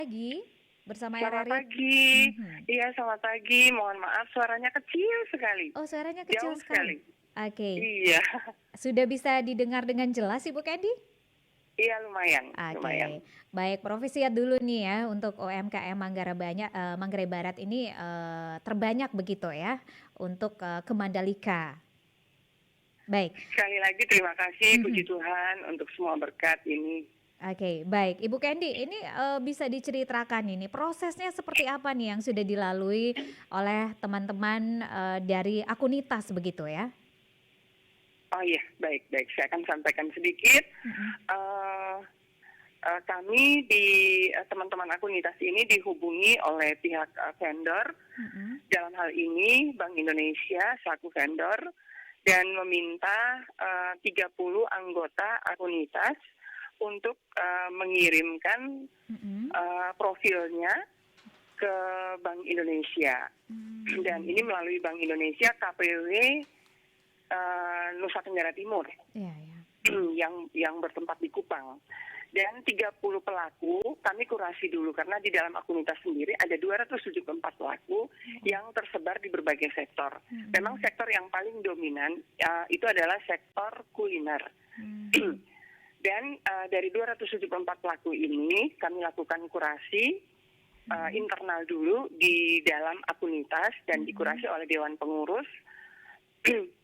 pagi bersama Selamat RRI. pagi. Mhm. Iya, selamat pagi. Mohon maaf suaranya kecil sekali. Oh, suaranya kecil Jauh sekali. sekali. Oke, Iya. sudah bisa didengar dengan jelas Ibu Candy? Iya, lumayan, lumayan. Oke, baik Prof lihat dulu nih ya untuk UMKM Manggarai Barat ini terbanyak begitu ya untuk ke Mandalika. Baik. Sekali lagi terima kasih, puji Mhm. Tuhan untuk semua berkat ini. Oke, baik Ibu Candy, ini bisa diceritakan ini prosesnya seperti apa nih yang sudah dilalui oleh teman-teman dari Akunitas begitu ya? Oh iya, baik, baik. Saya akan sampaikan sedikit. Mhm. Eh, Kami di teman-teman akunitas ini dihubungi oleh pihak vendor. Mhm. Dalam hal ini Bank Indonesia selaku vendor dan meminta 30 anggota akunitas untuk mengirimkan Mhm. profilnya ke Bank Indonesia. Dan ini melalui Bank Indonesia KPW Nusa Tenggara Timur Iya, ya. yang bertempat di Kupang. Dan 30 pelaku kami kurasi dulu karena di dalam akunitas sendiri ada 274 pelaku yang tersebar di berbagai sektor. Memang sektor yang paling dominan itu adalah sektor kuliner. Dan dari 274 pelaku ini kami lakukan kurasi internal dulu di dalam akunitas dan dikurasi oleh Dewan Pengurus.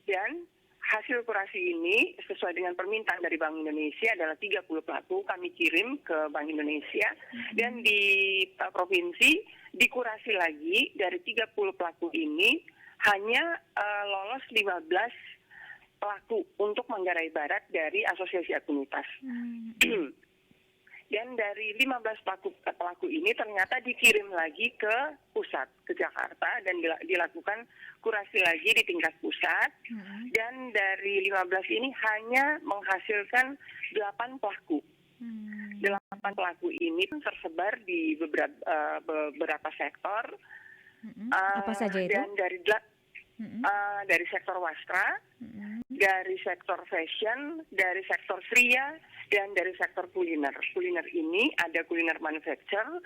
Dan hasil kurasi ini sesuai dengan permintaan dari Bank Indonesia adalah 30 pelaku kami kirim ke Bank Indonesia dan di provinsi dikurasi lagi dari 30 pelaku ini hanya lolos 15 pelaku untuk Manggarai Barat dari Asosiasi Akunitas. Dan dari 15 pelaku ini ternyata dikirim lagi ke pusat, ke Jakarta, dan dilakukan kurasi lagi di tingkat pusat. Dan dari 15 ini hanya menghasilkan 8 pelaku. 8 pelaku ini tersebar di beberapa sektor. Apa saja itu? Dan dari sektor wastra, dari sektor fashion, dari sektor Sria, dan dari sektor kuliner. Kuliner ini ada kuliner manufacture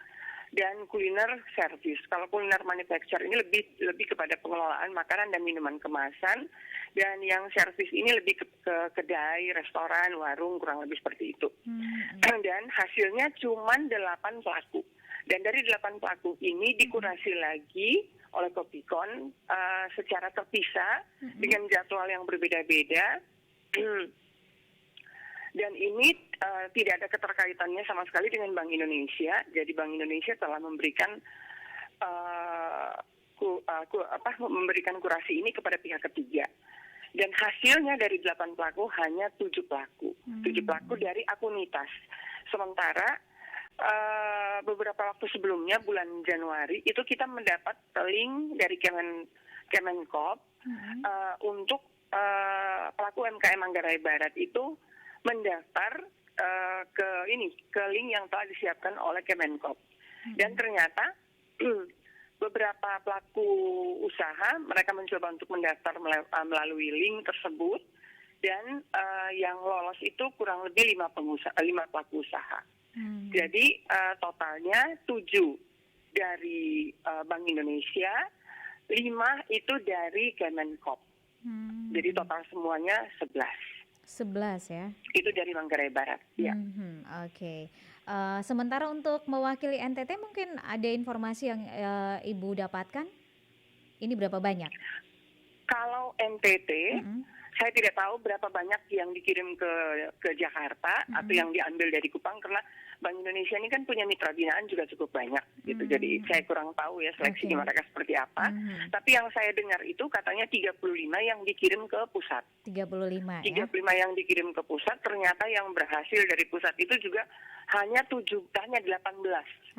dan kuliner service. Kalau kuliner manufacture ini lebih kepada pengelolaan makanan dan minuman kemasan, dan yang service ini lebih ke kedai, restoran, warung, kurang lebih seperti itu. Dan hasilnya cuma 8 pelaku. Dan dari 8 pelaku ini dikurasi lagi oleh Kopikon secara terpisah dengan jadwal yang berbeda-beda. Dan ini tidak ada keterkaitannya sama sekali dengan Bank Indonesia. Jadi Bank Indonesia telah memberikan memberikan kurasi ini kepada pihak ketiga. Dan hasilnya dari 8 pelaku hanya 7 pelaku. 7 pelaku dari akunitas. Sementara beberapa waktu sebelumnya, bulan Januari, itu kita mendapat link dari Kemenkop untuk pelaku UMKM Manggarai Barat itu mendaftar ke link yang telah disiapkan oleh Kemenkop. Dan ternyata beberapa pelaku usaha mereka mencoba untuk mendaftar melalui link tersebut, dan yang lolos itu kurang lebih 5 pelaku usaha. Jadi totalnya 7 dari Bank Indonesia, 5 itu dari Kemenkop. Jadi total semuanya 11. 11 ya? Itu dari Manggarai Barat. Ya. Oke. Sementara untuk mewakili NTT mungkin ada informasi yang Ibu dapatkan? Ini berapa banyak? Kalau NTT, saya tidak tahu berapa banyak yang dikirim ke Jakarta atau yang diambil dari Kupang, karena Bank Indonesia ini kan punya mitra binaan juga cukup banyak gitu. Jadi saya kurang tahu ya seleksinya mereka seperti apa. Tapi yang saya dengar itu katanya 35 yang dikirim ke pusat. 35 ya? 35 yang dikirim ke pusat, ternyata yang berhasil dari pusat itu juga hanya 18.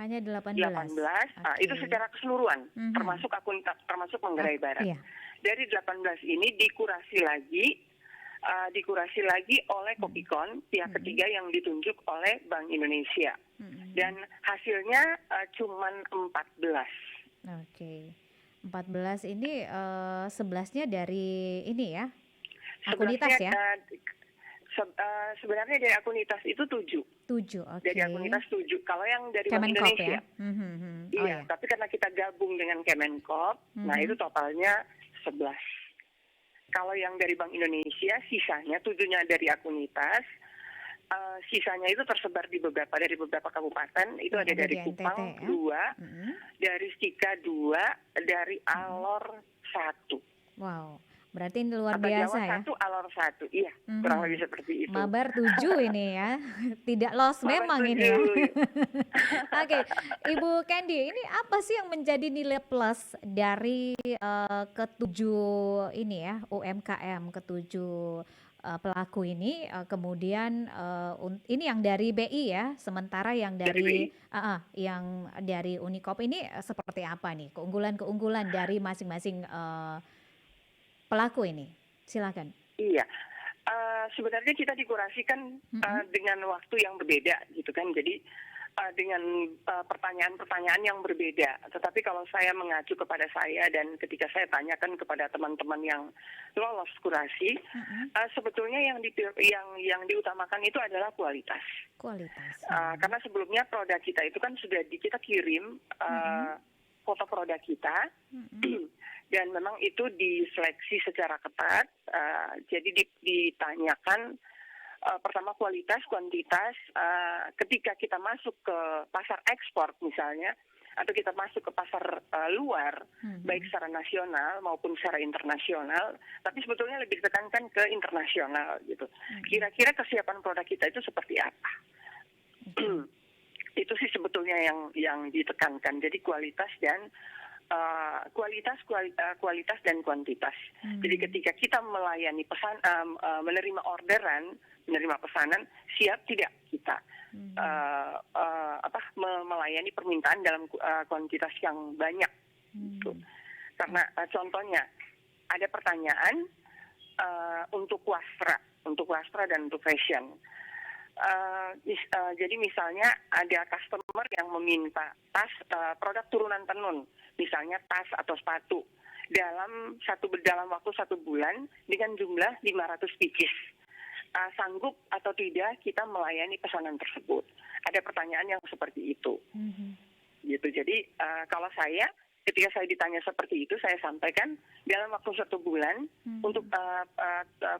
Hanya 18. 18. Itu secara keseluruhan, termasuk Manggarai Barat. Iya. Dari 18 ini dikurasi lagi oleh Kopikon, pihak ketiga yang ditunjuk oleh Bank Indonesia. Dan hasilnya cuman 14. Oke. 14 ini 11-nya dari ini ya? Akunitas ya? Sebenarnya dari akunitas itu 7. 7, Dari oke. akunitas 7. Kalau yang dari Bank Kemenkop ya? Indonesia, Oh iya. ya. Tapi karena kita gabung dengan Kemenkop, nah itu Mhm. totalnya 11. Kalau yang dari Bank Indonesia, sisanya 7-nya dari akunitas, sisanya itu tersebar dari beberapa kabupaten. Itu Yang ada ada di dari NTT Kupang ya? 2, Mhm. dari Stika 2, dari Mhm. Alor 1. Wow, berarti ini luar Atau Jawa biasa ya? 1, Alor 1. Iya, kurang lebih Mhm. seperti itu. Mabar 7 ini ya, tidak lost Mabar memang ini ya. 7. Oke, Ibu Candy, ini apa sih yang menjadi nilai plus dari ketujuh ini ya UMKM, ketujuh pelaku ini, kemudian ini yang dari BI ya, sementara yang Dari BI. yang dari Unicop ini seperti apa nih keunggulan-keunggulan dari masing-masing pelaku ini? Silakan. Iya. Sebenarnya kita dikurasikan Mhm. dengan waktu yang berbeda gitu kan. Jadi dengan pertanyaan-pertanyaan yang berbeda. Tetapi kalau saya mengacu kepada saya dan ketika saya tanyakan kepada teman-teman yang lolos kurasi, Mhm. sebetulnya yang diutamakan itu adalah kualitas. Kualitas. Karena sebelumnya produk kita itu kan sudah kita kirim Mhm. foto produk kita. Mhm. Dan memang itu diseleksi secara ketat, jadi ditanyakan pertama kualitas, kuantitas. Ketika kita masuk ke pasar ekspor misalnya, atau kita masuk ke pasar luar, baik Mhm. secara nasional maupun secara internasional, tapi sebetulnya lebih ditekankan ke internasional gitu. Mhm. Kira-kira kesiapan produk kita itu seperti apa? Oke. Itu sih sebetulnya yang ditekankan. Jadi kualitas dan kualitas dan kuantitas. Jadi Hmm. ketika kita melayani menerima pesanan, siap tidak kita Mhm. melayani permintaan dalam kuantitas yang banyak. Gitu. Hmm. Karena contohnya ada pertanyaan untuk wastra dan untuk fashion. Jadi misalnya ada customer yang meminta tas produk turunan tenun, misalnya tas atau sepatu dalam waktu 1 bulan dengan jumlah 500 pieces. Sanggup atau tidak kita melayani pesanan tersebut? Ada pertanyaan yang seperti itu. Mhm. Gitu. Jadi kalau ketika saya ditanya seperti itu, saya sampaikan dalam waktu 1 bulan untuk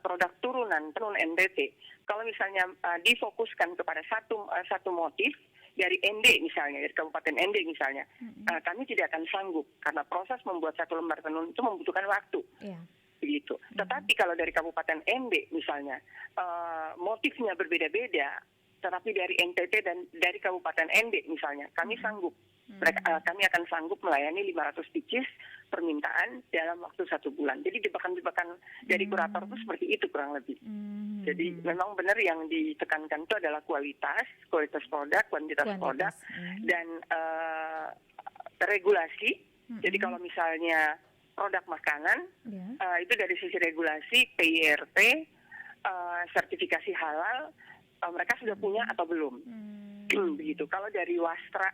produk turunan tenun NTT. Kalau misalnya difokuskan kepada satu motif dari ND misalnya, dari Kabupaten ND misalnya, kami tidak akan sanggup karena proses membuat satu lembar tenun itu membutuhkan waktu. Yeah. Begitu. Tetapi kalau dari Kabupaten ND misalnya, motifnya berbeda-beda, tetapi dari NTT dan dari Kabupaten ND misalnya, kami sanggup. Kami akan sanggup melayani 500 pieces permintaan dalam waktu 1 bulan. Jadi jebakan-jebakan dari kurator itu seperti itu kurang lebih. Jadi memang benar yang ditekankan itu adalah kualitas produk, kuantitas produk, dan regulasi. Jadi kalau misalnya produk makanan, itu dari sisi regulasi, PIRT, sertifikasi halal, mereka sudah punya atau belum? Begitu. Kalau dari wastra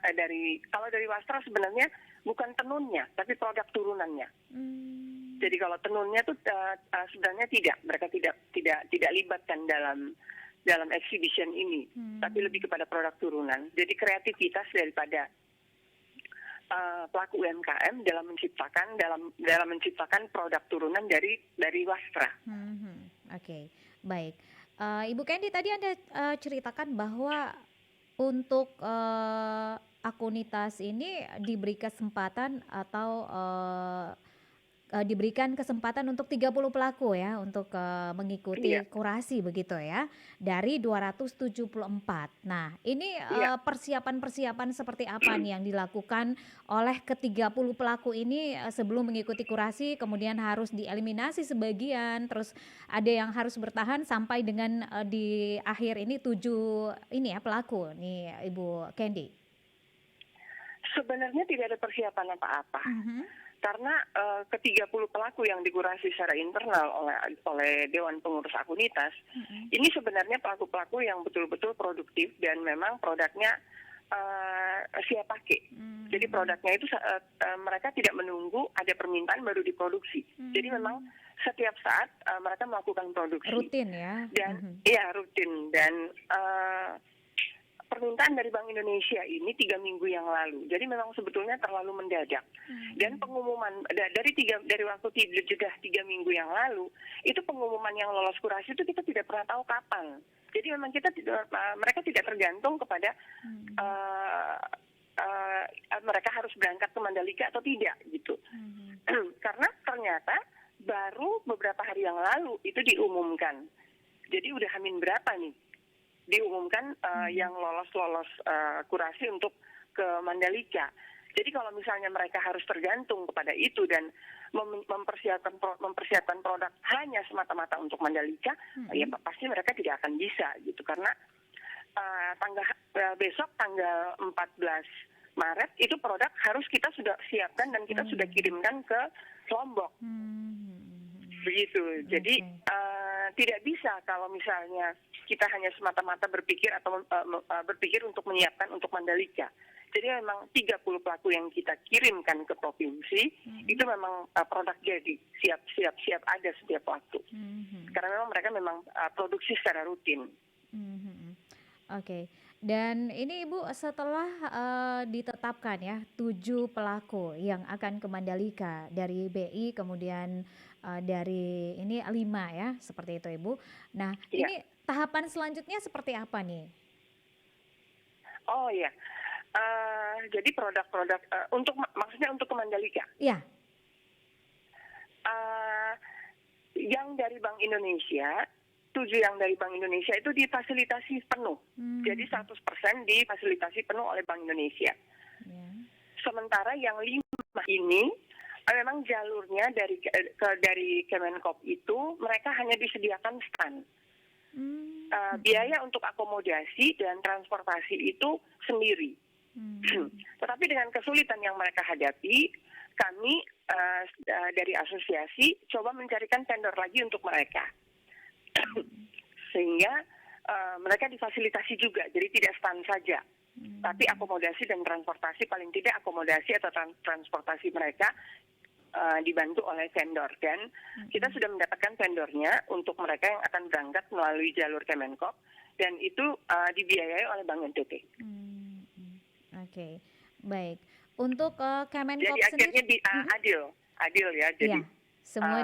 sebenarnya bukan tenunnya, tapi produk turunannya. Jadi kalau tenunnya tuh sebenarnya mereka tidak libatkan dalam exhibition ini, tapi lebih kepada produk turunan. Jadi kreativitas daripada pelaku UMKM dalam menciptakan produk turunan dari wastra. Oke, baik. Ibu Candy, tadi Anda ceritakan bahwa untuk akunitas ini diberi kesempatan atau diberikan kesempatan untuk 30 pelaku ya untuk mengikuti Iya. kurasi begitu ya dari 274. Nah, ini Iya. persiapan-persiapan seperti apa nih yang dilakukan oleh ke-30 pelaku ini sebelum mengikuti kurasi, kemudian harus dieliminasi sebagian, terus ada yang harus bertahan sampai dengan di akhir ini 7 ini ya pelaku nih Ibu Candy. Sebenarnya tidak ada persiapan apa-apa. Karena ke-30 pelaku yang dikurasi secara internal oleh Dewan Pengurus Akunitas, ini sebenarnya pelaku-pelaku yang betul-betul produktif dan memang produknya siap pakai. Jadi produknya itu mereka tidak menunggu ada permintaan baru diproduksi. Jadi memang setiap saat mereka melakukan produksi. Rutin ya. Dan ya rutin, dan permintaan dari Bank Indonesia ini 3 minggu yang lalu. Jadi memang sebetulnya terlalu mendadak. Dan pengumuman dari waktu jeda 3 minggu yang lalu, itu pengumuman yang lolos kurasi itu kita tidak pernah tahu kapan. Jadi memang mereka tidak tergantung kepada mereka harus berangkat ke Mandalika atau tidak gitu. Karena ternyata baru beberapa hari yang lalu itu diumumkan. Jadi udah hamin berapa nih diumumkan yang lolos kurasi untuk ke Mandalika. Jadi kalau misalnya mereka harus tergantung kepada itu dan mempersiapkan produk hanya semata-mata untuk Mandalika, ya pasti mereka tidak akan bisa gitu, karena besok tanggal 14 Maret itu produk harus kita sudah siapkan dan kita sudah kirimkan ke Lombok. Begitu. Jadi tidak bisa kalau misalnya kita hanya semata-mata berpikir atau berpikir untuk menyiapkan untuk Mandalika. Jadi memang 30 pelaku yang kita kirimkan ke provinsi itu memang produk jadi siap ada setiap waktu. Karena memang mereka memang produksi secara rutin. Oke. Dan ini Ibu setelah ditetapkan ya 7 pelaku yang akan ke Mandalika dari BI, kemudian dari ini 5 ya, seperti itu Ibu. Nah, ini tahapan selanjutnya seperti apa nih? Oh iya. Jadi produk-produk maksudnya untuk ke Mandalika. Iya. Yang dari Bank Indonesia, 7 yang dari Bank Indonesia itu difasilitasi penuh. Jadi 100% difasilitasi penuh oleh Bank Indonesia. Sementara yang 5 ini memang jalurnya dari Kemenkop itu mereka hanya disediakan stand. Biaya untuk akomodasi dan transportasi itu sendiri. Tetapi dengan kesulitan yang mereka hadapi, kami dari asosiasi coba mencarikan vendor lagi untuk mereka. Sehingga mereka difasilitasi juga, jadi tidak stand saja. Tapi akomodasi dan transportasi, paling tidak akomodasi atau transportasi mereka dibantu oleh vendor. Dan kita sudah mendapatkan vendornya untuk mereka yang akan berangkat melalui jalur Kemenkop, dan itu dibiayai oleh Bank NTT. Oke, baik. Untuk Kemenkop jadi sendiri, adil ya. Jadi semua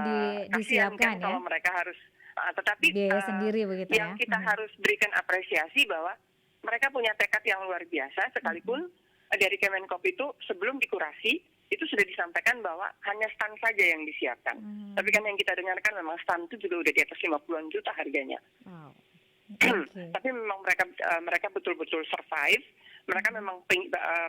disiapkan kan ya. kalau mereka harus, tetapi biaya sendiri begitu yang ya. kita harus berikan apresiasi bahwa mereka punya tekad yang luar biasa, sekalipun dari Kemenkop itu sebelum dikurasi itu sudah disampaikan bahwa hanya stand saja yang disiapkan. Tapi kan yang kita dengarkan memang stand itu juga udah di atas 50-an juta harganya. Wow. Tapi memang mereka betul-betul survive. Mereka memang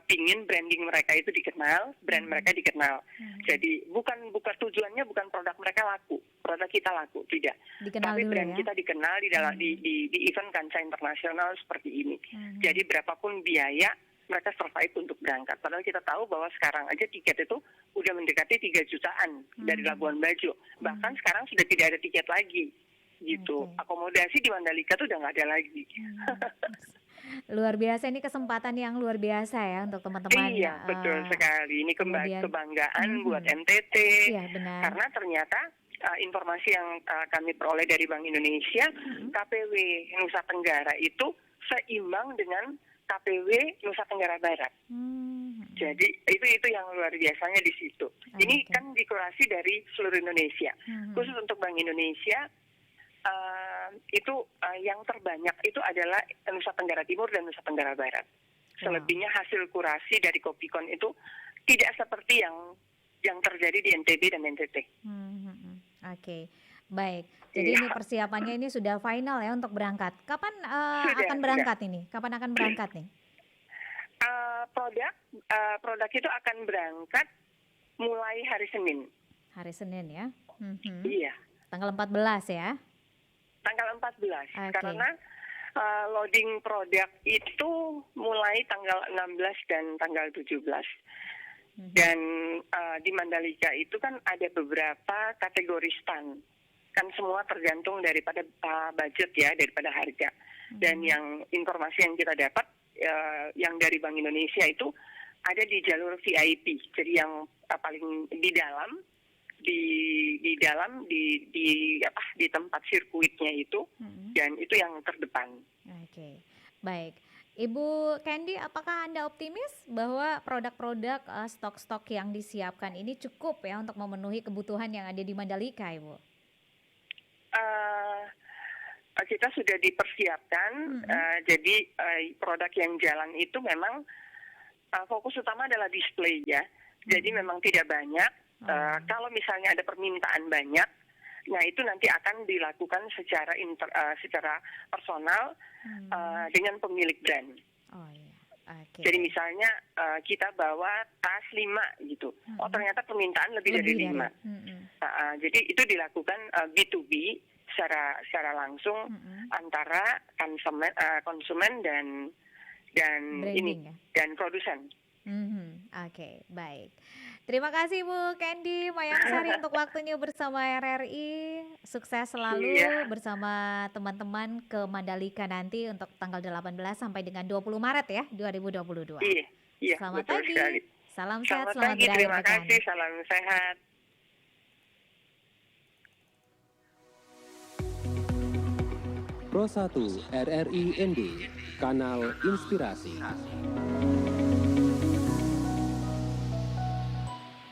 pingin branding mereka itu dikenal, brand mereka dikenal. Jadi bukan tujuannya bukan produk mereka laku, produk kita laku, tidak. Dikenal tapi dulu brand ya. kita dikenal di event kancah internasional seperti ini. Jadi berapapun biaya mereka survive untuk berangkat. Padahal kita tahu bahwa sekarang aja tiket itu udah mendekati 3 jutaan dari Labuan Bajo. Bahkan sekarang sudah tidak ada tiket lagi. Gitu. Akomodasi di Mandalika tuh udah nggak ada lagi. Luar biasa, ini kesempatan yang luar biasa ya untuk teman-teman. Iya, betul sekali. Ini kebanggaan buat NTT. Iya, benar. Karena ternyata informasi yang kami peroleh dari Bank Indonesia, KPW Nusa Tenggara itu seimbang dengan KPW Nusa Tenggara Barat. Jadi itu yang luar biasanya di situ. Ini kan dikurasi dari seluruh Indonesia. Khusus untuk Bank Indonesia, itu yang terbanyak itu adalah Nusa Tenggara Timur dan Nusa Tenggara Barat. Selebihnya hasil kurasi dari Kopikon itu tidak seperti yang terjadi di NTB dan NTT. Oke, baik. Jadi ini persiapannya ini sudah final ya untuk berangkat. Kapan akan berangkat ini? Kapan akan berangkat nih? Produk itu akan berangkat mulai hari Senin. Hari Senin ya? Iya. Tanggal 14 ya? Tanggal 14. Karena loading produk itu mulai tanggal 16 dan tanggal 17. Dan di Mandalika itu kan ada beberapa kategori stand. Kan semua tergantung daripada budget ya, daripada harga. Dan yang informasi yang kita dapat yang dari Bank Indonesia itu ada di jalur VIP, jadi yang paling di dalam, di tempat sirkuitnya itu, dan itu yang terdepan. Oke, baik. Ibu Candy, apakah Anda optimis bahwa produk-produk stok-stok yang disiapkan ini cukup ya untuk memenuhi kebutuhan yang ada di Mandalika, Ibu? Kita sudah dipersiapkan, jadi produk yang jalan itu memang fokus utama adalah display ya. Jadi memang tidak banyak. Kalau misalnya ada permintaan banyak, nah itu nanti akan dilakukan secara personal dengan pemilik brand. Oh iya, oke. Jadi misalnya kita bawa tas 5 gitu. Oh ternyata permintaan lebih dari 5. Jadi itu dilakukan B2B secara langsung antara konsumen dan Branding, ya? dan produsen. Oke, baik. Terima kasih Bu Candy Mayangsari untuk waktunya bersama RRI. Sukses selalu bersama teman-teman ke Mandalika nanti untuk tanggal 18 sampai dengan 20 Maret ya 2022. Iya, Selamat betul pagi. sekali. Salam sehat, Selamat selamat pagi, berakhir terima pekan. kasih, salam sehat. Pro 1 RRI ND, kanal inspirasi.